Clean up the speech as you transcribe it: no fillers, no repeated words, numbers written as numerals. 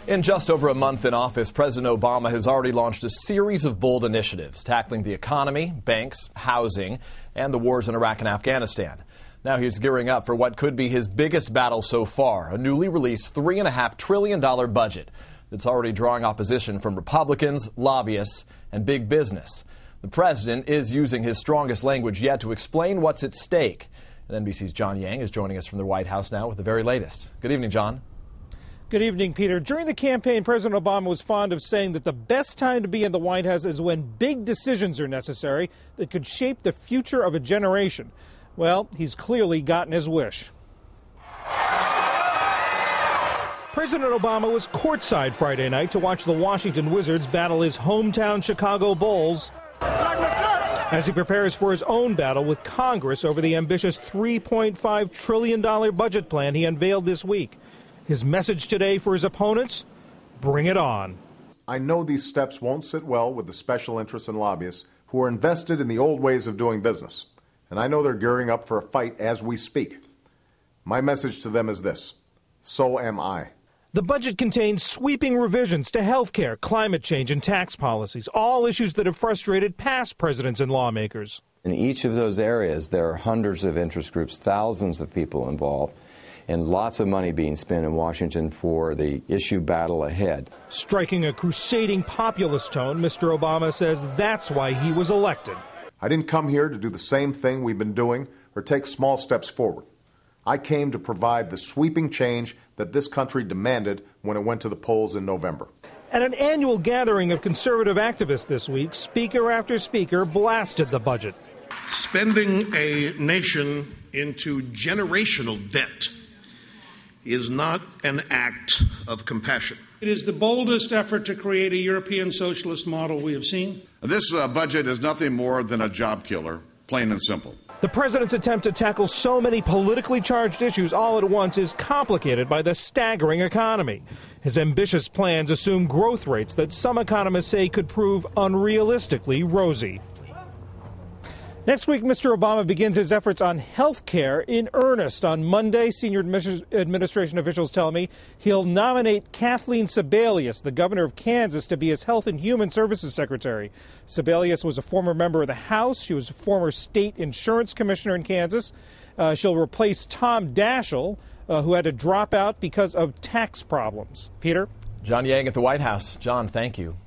In just over a month in office, President Obama has already launched a series of bold initiatives tackling the economy, banks, housing, and the wars in Iraq and Afghanistan. Now he's gearing up for what could be his biggest battle so far, a newly released $3.5 trillion budget that's already drawing opposition from Republicans, lobbyists, and big business. The president is using his strongest language yet to explain what's at stake. And NBC's John Yang is joining us from the White House now with the very latest. Good evening, John. Good evening, Peter. During the campaign, President Obama was fond of saying that the best time to be in the White House is when big decisions are necessary that could shape the future of a generation. Well, he's clearly gotten his wish. President Obama was courtside Friday night to watch the Washington Wizards battle his hometown Chicago Bulls as he prepares for his own battle with Congress over the ambitious $3.5 trillion budget plan he unveiled this week. His message today for his opponents: bring it on. I know these steps won't sit well with the special interests and lobbyists who are invested in the old ways of doing business. And I know they're gearing up for a fight as we speak. My message to them is this: so am I. The budget contains sweeping revisions to health care, climate change, and tax policies, all issues that have frustrated past presidents and lawmakers. In each of those areas, there are hundreds of interest groups, thousands of people involved, and lots of money being spent in Washington for the issue battle ahead. Striking a crusading populist tone, Mr. Obama says that's why he was elected. I didn't come here to do the same thing we've been doing or take small steps forward. I came to provide the sweeping change that this country demanded when it went to the polls in November. At an annual gathering of conservative activists this week, speaker after speaker blasted the budget. Spending a nation into generational debt is not an act of compassion. It is the boldest effort to create a European socialist model we have seen. This budget is nothing more than a job killer, plain and simple. The president's attempt to tackle so many politically charged issues all at once is complicated by the staggering economy. His ambitious plans assume growth rates that some economists say could prove unrealistically rosy. Next week, Mr. Obama begins his efforts on health care in earnest. On Monday, senior administration officials tell me he'll nominate Kathleen Sebelius, the governor of Kansas, to be his Health and Human Services Secretary. Sebelius was a former member of the House. She was a former state insurance commissioner in Kansas. She'll replace Tom Daschle, who had to drop out because of tax problems. Peter? John Yang at the White House. John, thank you.